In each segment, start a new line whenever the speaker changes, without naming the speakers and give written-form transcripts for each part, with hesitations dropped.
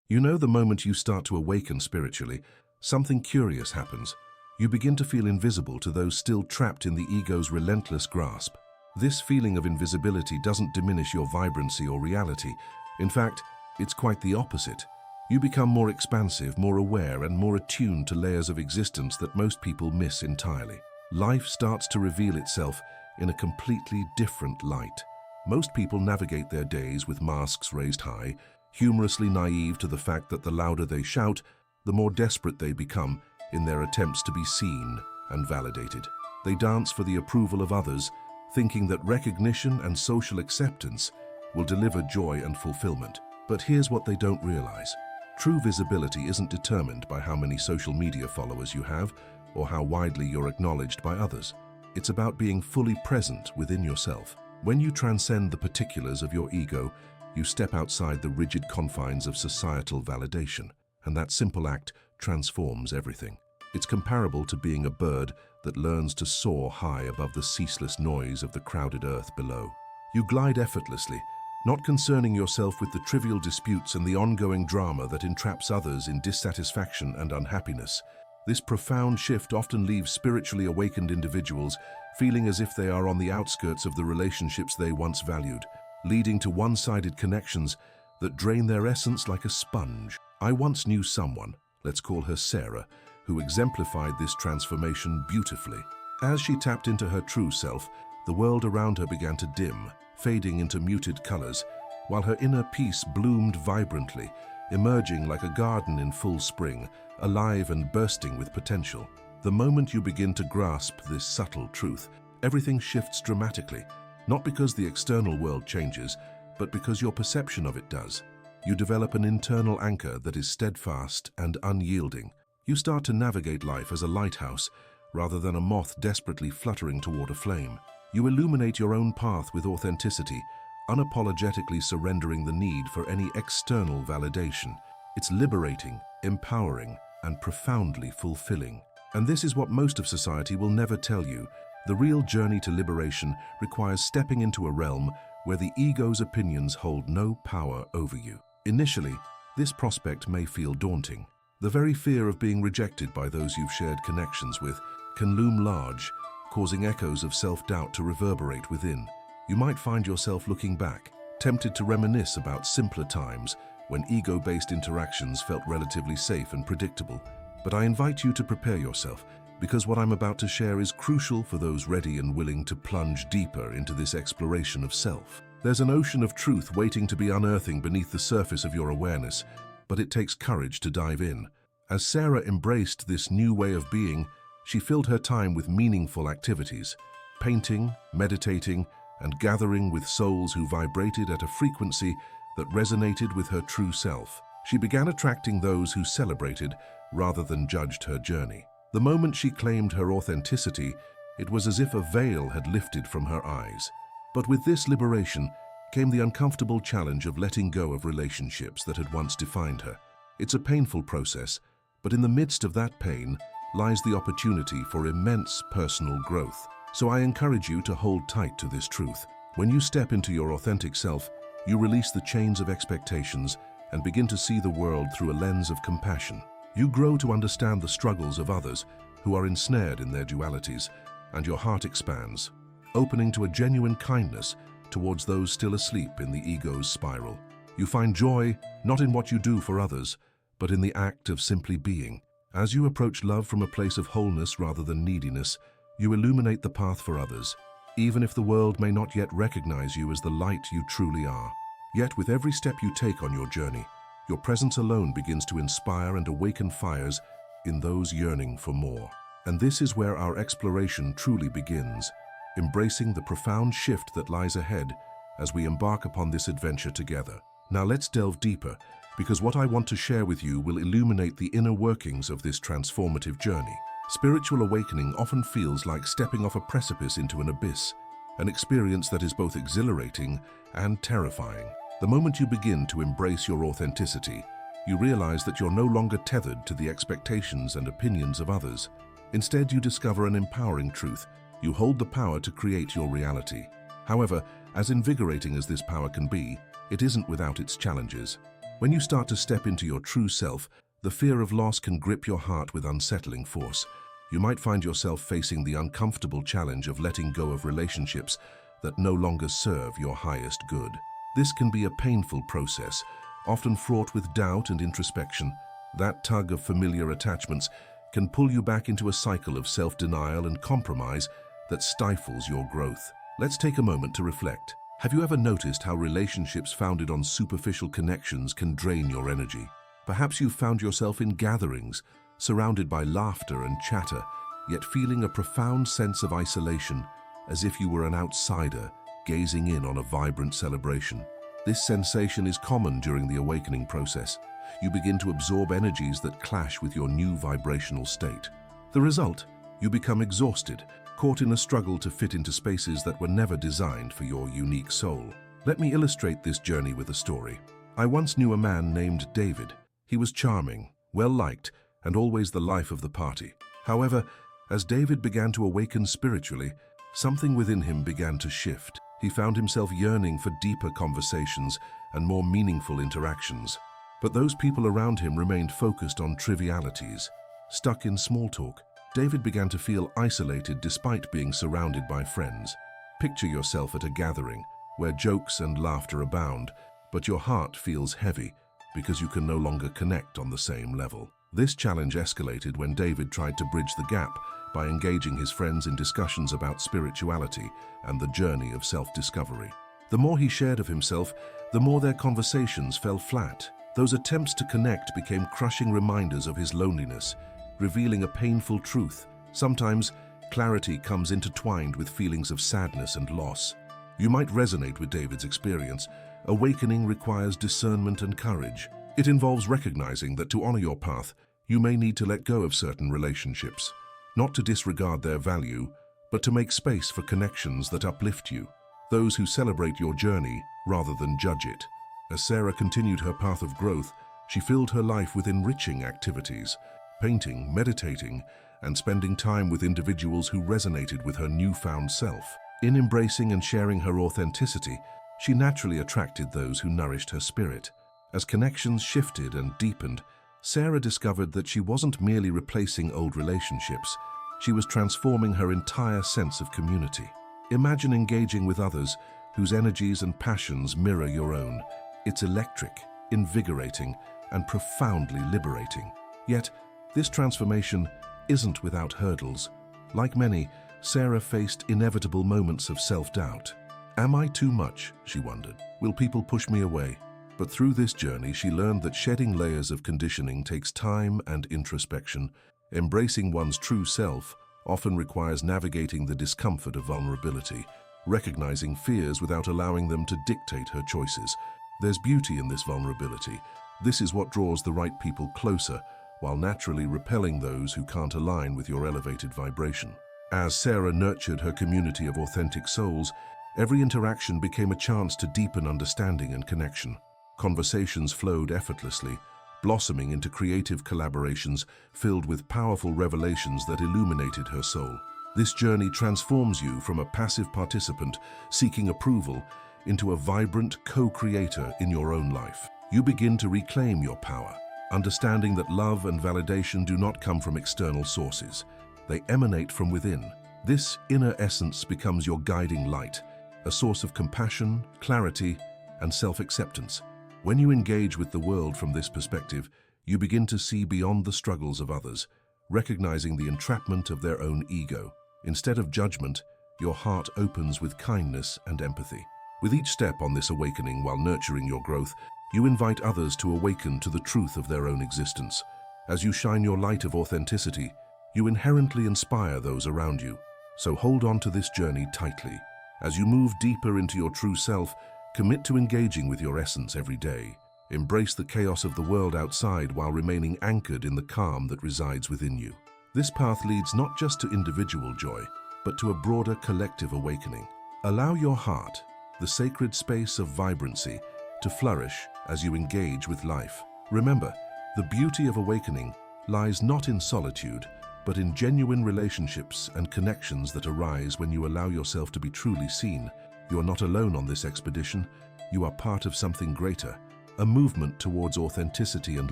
You know, the moment you start to awaken spiritually, something curious happens. You begin to feel invisible to those still trapped in the ego's relentless grasp. This feeling of invisibility doesn't diminish your vibrancy or reality. In fact, it's quite the opposite. You become more expansive, more aware, and more attuned to layers of existence that most people miss entirely. Life starts to reveal itself in a completely different light. Most people navigate their days with masks raised high, humorously naive to the fact that the louder they shout, the more desperate they become in their attempts to be seen and validated. They dance for the approval of others, thinking that recognition and social acceptance will deliver joy and fulfillment. But here's what they don't realize. True visibility isn't determined by how many social media followers you have or how widely you're acknowledged by others. It's about being fully present within yourself. When you transcend the particulars of your ego, you step outside the rigid confines of societal validation, and that simple act transforms everything. It's comparable to being a bird that learns to soar high above the ceaseless noise of the crowded earth below. You glide effortlessly, not concerning yourself with the trivial disputes and the ongoing drama that entraps others in dissatisfaction and unhappiness. This profound shift often leaves spiritually awakened individuals feeling as if they are on the outskirts of the relationships they once valued, leading to one-sided connections that drain their essence like a sponge. I once knew someone, let's call her Sarah, who exemplified this transformation beautifully. As she tapped into her true self, the world around her began to dim, fading into muted colors, while her inner peace bloomed vibrantly, emerging like a garden in full spring, alive and bursting with potential. The moment you begin to grasp this subtle truth, everything shifts dramatically, not because the external world changes, but because your perception of it does. You develop an internal anchor that is steadfast and unyielding. You start to navigate life as a lighthouse, rather than a moth desperately fluttering toward a flame. You illuminate your own path with authenticity, unapologetically surrendering the need for any external validation. It's liberating, empowering, and profoundly fulfilling. And this is what most of society will never tell you. The real journey to liberation requires stepping into a realm where the ego's opinions hold no power over you. Initially, this prospect may feel daunting. The very fear of being rejected by those you've shared connections with can loom large, causing echoes of self-doubt to reverberate within. You might find yourself looking back, tempted to reminisce about simpler times when ego-based interactions felt relatively safe and predictable. But I invite you to prepare yourself, because what I'm about to share is crucial for those ready and willing to plunge deeper into this exploration of self. There's an ocean of truth waiting to be unearthing beneath the surface of your awareness, but it takes courage to dive in. As Sarah embraced this new way of being, she filled her time with meaningful activities, painting, meditating, and gathering with souls who vibrated at a frequency that resonated with her true self. She began attracting those who celebrated rather than judged her journey. The moment she claimed her authenticity, it was as if a veil had lifted from her eyes. But with this liberation came the uncomfortable challenge of letting go of relationships that had once defined her. It's a painful process, but in the midst of that pain lies the opportunity for immense personal growth. So I encourage you to hold tight to this truth. When you step into your authentic self, you release the chains of expectations and begin to see the world through a lens of compassion. You grow to understand the struggles of others who are ensnared in their dualities, and your heart expands, opening to a genuine kindness towards those still asleep in the ego's spiral. You find joy not in what you do for others, but in the act of simply being. As you approach love from a place of wholeness rather than neediness, you illuminate the path for others, even if the world may not yet recognize you as the light you truly are. Yet with every step you take on your journey, your presence alone begins to inspire and awaken fires in those yearning for more. And this is where our exploration truly begins, embracing the profound shift that lies ahead as we embark upon this adventure together. Now let's delve deeper, because what I want to share with you will illuminate the inner workings of this transformative journey. Spiritual awakening often feels like stepping off a precipice into an abyss, an experience that is both exhilarating and terrifying. The moment you begin to embrace your authenticity, you realize that you're no longer tethered to the expectations and opinions of others. Instead, you discover an empowering truth. You hold the power to create your reality. However, as invigorating as this power can be, it isn't without its challenges. When you start to step into your true self, the fear of loss can grip your heart with unsettling force. You might find yourself facing the uncomfortable challenge of letting go of relationships that no longer serve your highest good. This can be a painful process, often fraught with doubt and introspection. That tug of familiar attachments can pull you back into a cycle of self-denial and compromise that stifles your growth. Let's take a moment to reflect. Have you ever noticed how relationships founded on superficial connections can drain your energy? Perhaps you've found yourself in gatherings, surrounded by laughter and chatter, yet feeling a profound sense of isolation, as if you were an outsider gazing in on a vibrant celebration. This sensation is common during the awakening process. You begin to absorb energies that clash with your new vibrational state. The result? You become exhausted, caught in a struggle to fit into spaces that were never designed for your unique soul. Let me illustrate this journey with a story. I once knew a man named David. He was charming, well-liked, and always the life of the party. However, as David began to awaken spiritually, something within him began to shift. He found himself yearning for deeper conversations and more meaningful interactions. But those people around him remained focused on trivialities. Stuck in small talk, David began to feel isolated despite being surrounded by friends. Picture yourself at a gathering where jokes and laughter abound, but your heart feels heavy because you can no longer connect on the same level. This challenge escalated when David tried to bridge the gap by engaging his friends in discussions about spirituality and the journey of self-discovery. The more he shared of himself, the more their conversations fell flat. Those attempts to connect became crushing reminders of his loneliness, revealing a painful truth. Sometimes, clarity comes intertwined with feelings of sadness and loss. You might resonate with David's experience. Awakening requires discernment and courage. It involves recognizing that to honor your path, you may need to let go of certain relationships, not to disregard their value, but to make space for connections that uplift you, those who celebrate your journey rather than judge it. As Sarah continued her path of growth, she filled her life with enriching activities, painting, meditating, and spending time with individuals who resonated with her newfound self. In embracing and sharing her authenticity, she naturally attracted those who nourished her spirit. As connections shifted and deepened, Sarah discovered that she wasn't merely replacing old relationships, she was transforming her entire sense of community. Imagine engaging with others whose energies and passions mirror your own. It's electric, invigorating, and profoundly liberating. Yet, this transformation isn't without hurdles. Like many, Sarah faced inevitable moments of self-doubt. Am I too much? She wondered. Will people push me away? But through this journey, she learned that shedding layers of conditioning takes time and introspection. Embracing one's true self often requires navigating the discomfort of vulnerability, recognizing fears without allowing them to dictate her choices. There's beauty in this vulnerability. This is what draws the right people closer, while naturally repelling those who can't align with your elevated vibration. As Sarah nurtured her community of authentic souls, every interaction became a chance to deepen understanding and connection. Conversations flowed effortlessly, blossoming into creative collaborations filled with powerful revelations that illuminated her soul. This journey transforms you from a passive participant seeking approval into a vibrant co-creator in your own life. You begin to reclaim your power, understanding that love and validation do not come from external sources. They emanate from within. This inner essence becomes your guiding light, a source of compassion, clarity, and self-acceptance. When you engage with the world from this perspective, you begin to see beyond the struggles of others, recognizing the entrapment of their own ego. Instead of judgment, your heart opens with kindness and empathy. With each step on this awakening while nurturing your growth, you invite others to awaken to the truth of their own existence. As you shine your light of authenticity, you inherently inspire those around you. So hold on to this journey tightly. As you move deeper into your true self, commit to engaging with your essence every day. Embrace the chaos of the world outside while remaining anchored in the calm that resides within you. This path leads not just to individual joy, but to a broader collective awakening. Allow your heart, the sacred space of vibrancy, to flourish as you engage with life. Remember, the beauty of awakening lies not in solitude, but in genuine relationships and connections that arise when you allow yourself to be truly seen. You are not alone on this expedition. You are part of something greater, a movement towards authenticity and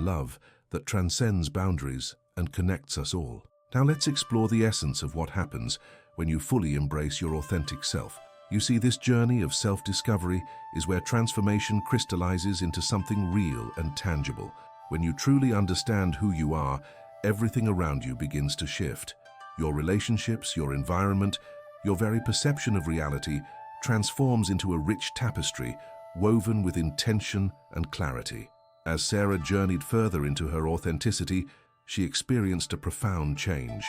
love that transcends boundaries and connects us all. Now let's explore the essence of what happens when you fully embrace your authentic self. You see, this journey of self-discovery is where transformation crystallizes into something real and tangible. When you truly understand who you are, everything around you begins to shift. Your relationships, your environment, your very perception of reality transforms into a rich tapestry woven with intention and clarity. As Sarah journeyed further into her authenticity, she experienced a profound change.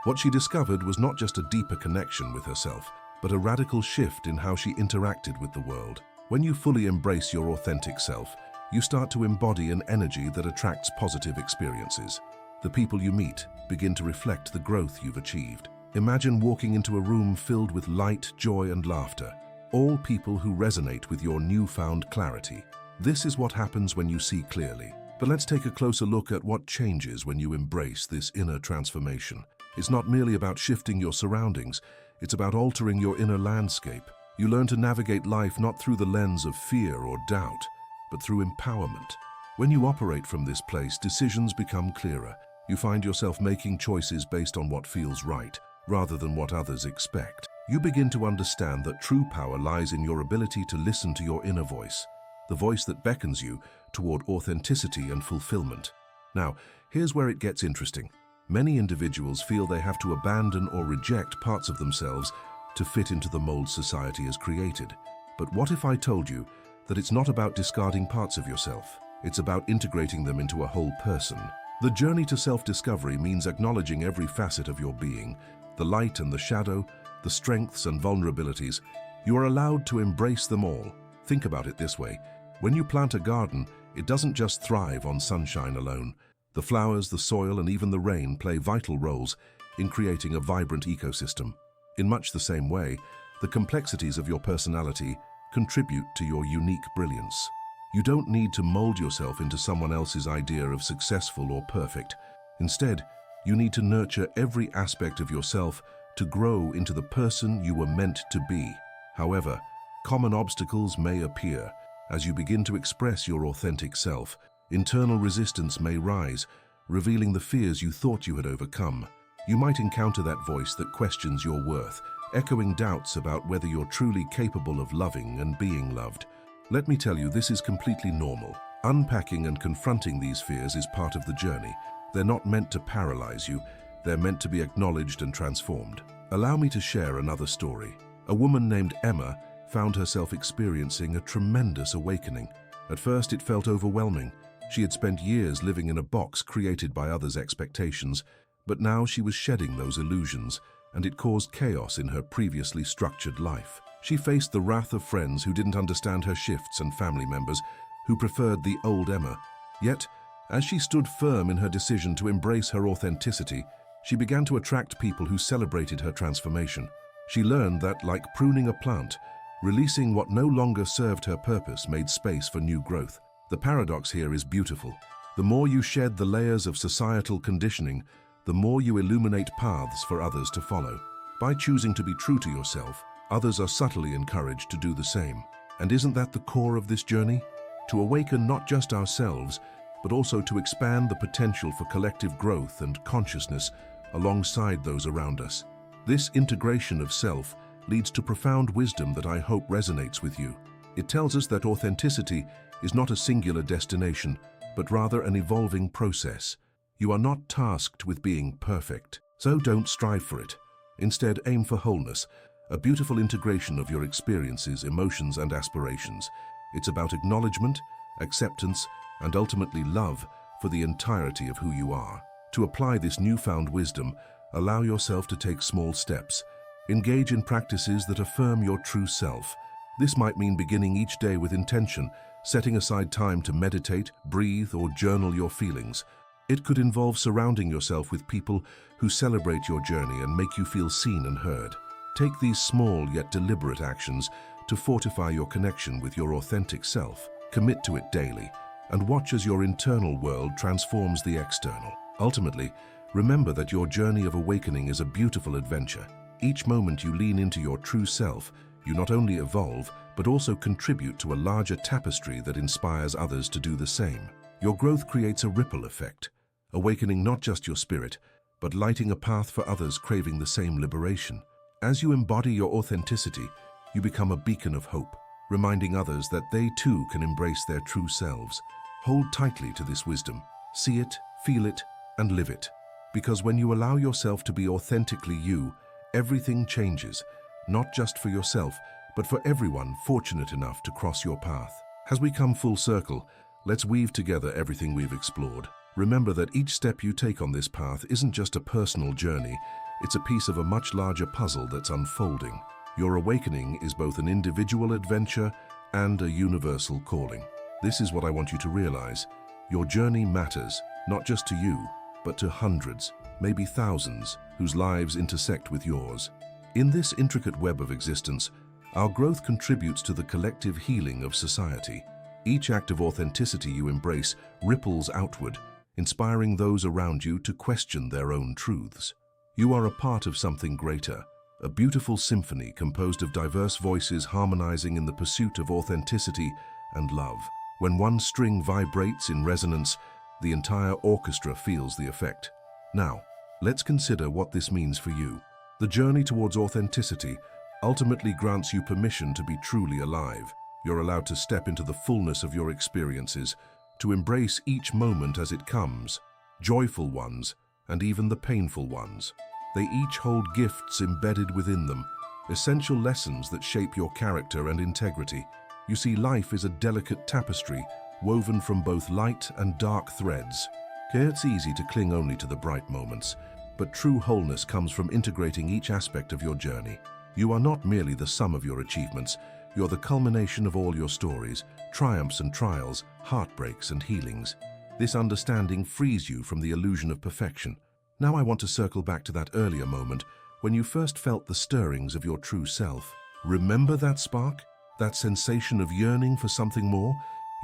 What she discovered was not just a deeper connection with herself, but a radical shift in how she interacted with the world. When you fully embrace your authentic self, you start to embody an energy that attracts positive experiences. The people you meet begin to reflect the growth you've achieved. Imagine walking into a room filled with light, joy, and laughter, all people who resonate with your newfound clarity. This is what happens when you see clearly. But let's take a closer look at what changes when you embrace this inner transformation. It's not merely about shifting your surroundings, it's about altering your inner landscape. You learn to navigate life not through the lens of fear or doubt, but through empowerment. When you operate from this place, decisions become clearer. You find yourself making choices based on what feels right, rather than what others expect. You begin to understand that true power lies in your ability to listen to your inner voice, the voice that beckons you toward authenticity and fulfillment. Now, here's where it gets interesting. Many individuals feel they have to abandon or reject parts of themselves to fit into the mold society has created. But what if I told you that it's not about discarding parts of yourself? It's about integrating them into a whole person. The journey to self-discovery means acknowledging every facet of your being, the light and the shadow, the strengths and vulnerabilities. You are allowed to embrace them all. Think about it this way. When you plant a garden, it doesn't just thrive on sunshine alone. The flowers, the soil, and even the rain play vital roles in creating a vibrant ecosystem. In much the same way, the complexities of your personality contribute to your unique brilliance. You don't need to mold yourself into someone else's idea of successful or perfect. Instead, you need to nurture every aspect of yourself to grow into the person you were meant to be. However, common obstacles may appear. As you begin to express your authentic self, internal resistance may rise, revealing the fears you thought you had overcome. You might encounter that voice that questions your worth, echoing doubts about whether you're truly capable of loving and being loved. Let me tell you, this is completely normal. Unpacking and confronting these fears is part of the journey. They're not meant to paralyze you, they're meant to be acknowledged and transformed. Allow me to share another story. A woman named Emma found herself experiencing a tremendous awakening. At first, it felt overwhelming. She had spent years living in a box created by others' expectations, but now she was shedding those illusions, and it caused chaos in her previously structured life. She faced the wrath of friends who didn't understand her shifts and family members who preferred the old Emma. Yet, as she stood firm in her decision to embrace her authenticity, she began to attract people who celebrated her transformation. She learned that, like pruning a plant, releasing what no longer served her purpose made space for new growth. The paradox here is beautiful. The more you shed the layers of societal conditioning, the more you illuminate paths for others to follow. By choosing to be true to yourself, others are subtly encouraged to do the same. And isn't that the core of this journey? To awaken not just ourselves, but also to expand the potential for collective growth and consciousness alongside those around us. This integration of self leads to profound wisdom that I hope resonates with you. It tells us that authenticity is not a singular destination, but rather an evolving process. You are not tasked with being perfect, so don't strive for it. Instead, aim for wholeness, a beautiful integration of your experiences, emotions, and aspirations. It's about acknowledgement, acceptance, and ultimately love for the entirety of who you are. To apply this newfound wisdom, allow yourself to take small steps. Engage in practices that affirm your true self. This might mean beginning each day with intention, setting aside time to meditate, breathe, or journal your feelings. It could involve surrounding yourself with people who celebrate your journey and make you feel seen and heard. Take these small yet deliberate actions to fortify your connection with your authentic self. Commit to it daily, and watch as your internal world transforms the external. Ultimately, remember that your journey of awakening is a beautiful adventure. Each moment you lean into your true self, you not only evolve, but also contribute to a larger tapestry that inspires others to do the same. Your growth creates a ripple effect, awakening not just your spirit, but lighting a path for others craving the same liberation. As you embody your authenticity, you become a beacon of hope, reminding others that they too can embrace their true selves. Hold tightly to this wisdom. See it, feel it, and live it. Because when you allow yourself to be authentically you, everything changes, not just for yourself, but for everyone fortunate enough to cross your path. As we come full circle, let's weave together everything we've explored. Remember that each step you take on this path isn't just a personal journey, it's a piece of a much larger puzzle that's unfolding. Your awakening is both an individual adventure and a universal calling. This is what I want you to realize. Your journey matters, not just to you, but to hundreds, maybe thousands, whose lives intersect with yours. In this intricate web of existence, our growth contributes to the collective healing of society. Each act of authenticity you embrace ripples outward, inspiring those around you to question their own truths. You are a part of something greater, a beautiful symphony composed of diverse voices harmonizing in the pursuit of authenticity and love. When one string vibrates in resonance, the entire orchestra feels the effect. Now, let's consider what this means for you. The journey towards authenticity ultimately grants you permission to be truly alive. You're allowed to step into the fullness of your experiences, to embrace each moment as it comes, joyful ones and even the painful ones. They each hold gifts embedded within them, essential lessons that shape your character and integrity. You see, life is a delicate tapestry woven from both light and dark threads. Here it's easy to cling only to the bright moments, but true wholeness comes from integrating each aspect of your journey. You are not merely the sum of your achievements, you're the culmination of all your stories, triumphs and trials, heartbreaks and healings. This understanding frees you from the illusion of perfection. Now I want to circle back to that earlier moment when you first felt the stirrings of your true self. Remember that spark? That sensation of yearning for something more?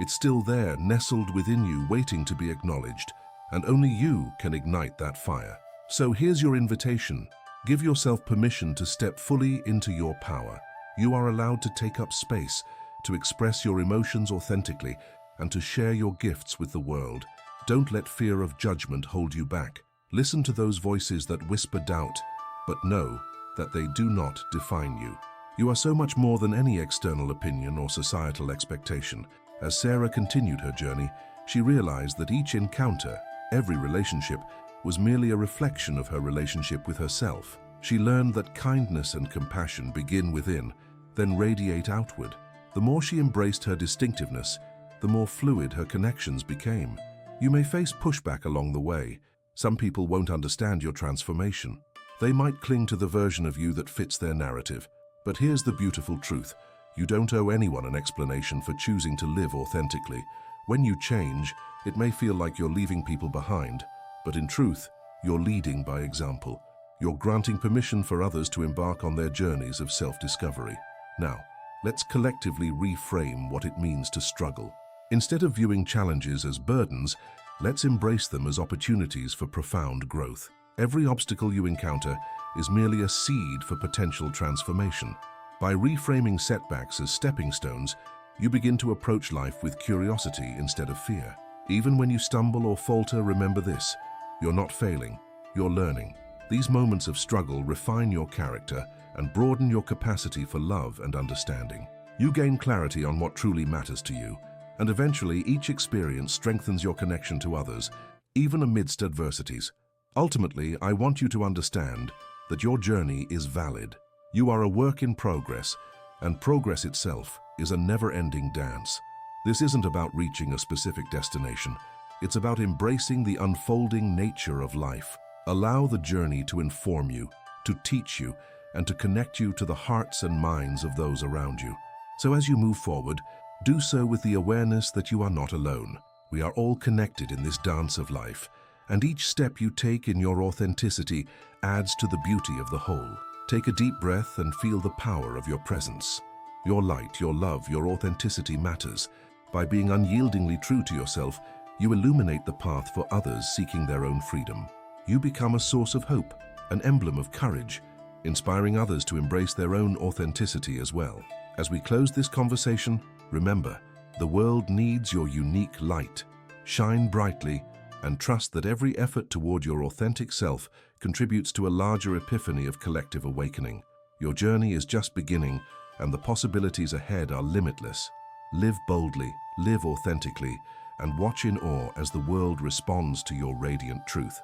It's still there, nestled within you, waiting to be acknowledged, and only you can ignite that fire. So here's your invitation. Give yourself permission to step fully into your power. You are allowed to take up space, to express your emotions authentically, and to share your gifts with the world. Don't let fear of judgment hold you back. Listen to those voices that whisper doubt, but know that they do not define you. You are so much more than any external opinion or societal expectation. As Sarah continued her journey, she realized that each encounter, every relationship, was merely a reflection of her relationship with herself. She learned that kindness and compassion begin within, then radiate outward. The more she embraced her distinctiveness, the more fluid her connections became. You may face pushback along the way. Some people won't understand your transformation. They might cling to the version of you that fits their narrative. But here's the beautiful truth. You don't owe anyone an explanation for choosing to live authentically. When you change, it may feel like you're leaving people behind, but in truth, you're leading by example. You're granting permission for others to embark on their journeys of self-discovery. Now, let's collectively reframe what it means to struggle. Instead of viewing challenges as burdens, let's embrace them as opportunities for profound growth. Every obstacle you encounter is merely a seed for potential transformation. By reframing setbacks as stepping stones, you begin to approach life with curiosity instead of fear. Even when you stumble or falter, remember this: you're not failing, you're learning. These moments of struggle refine your character and broaden your capacity for love and understanding. You gain clarity on what truly matters to you, and eventually each experience strengthens your connection to others, even amidst adversities. Ultimately, I want you to understand that your journey is valid. You are a work in progress, and progress itself is a never-ending dance. This isn't about reaching a specific destination. It's about embracing the unfolding nature of life. Allow the journey to inform you, to teach you, and to connect you to the hearts and minds of those around you. So as you move forward, do so with the awareness that you are not alone. We are all connected in this dance of life, and each step you take in your authenticity adds to the beauty of the whole. Take a deep breath and feel the power of your presence. Your light, your love, your authenticity matters. By being unyieldingly true to yourself, you illuminate the path for others seeking their own freedom. You become a source of hope, an emblem of courage, inspiring others to embrace their own authenticity as well. As we close this conversation, remember, the world needs your unique light. Shine brightly and trust that every effort toward your authentic self contributes to a larger epiphany of collective awakening. Your journey is just beginning, and the possibilities ahead are limitless. Live boldly, live authentically, and watch in awe as the world responds to your radiant truth.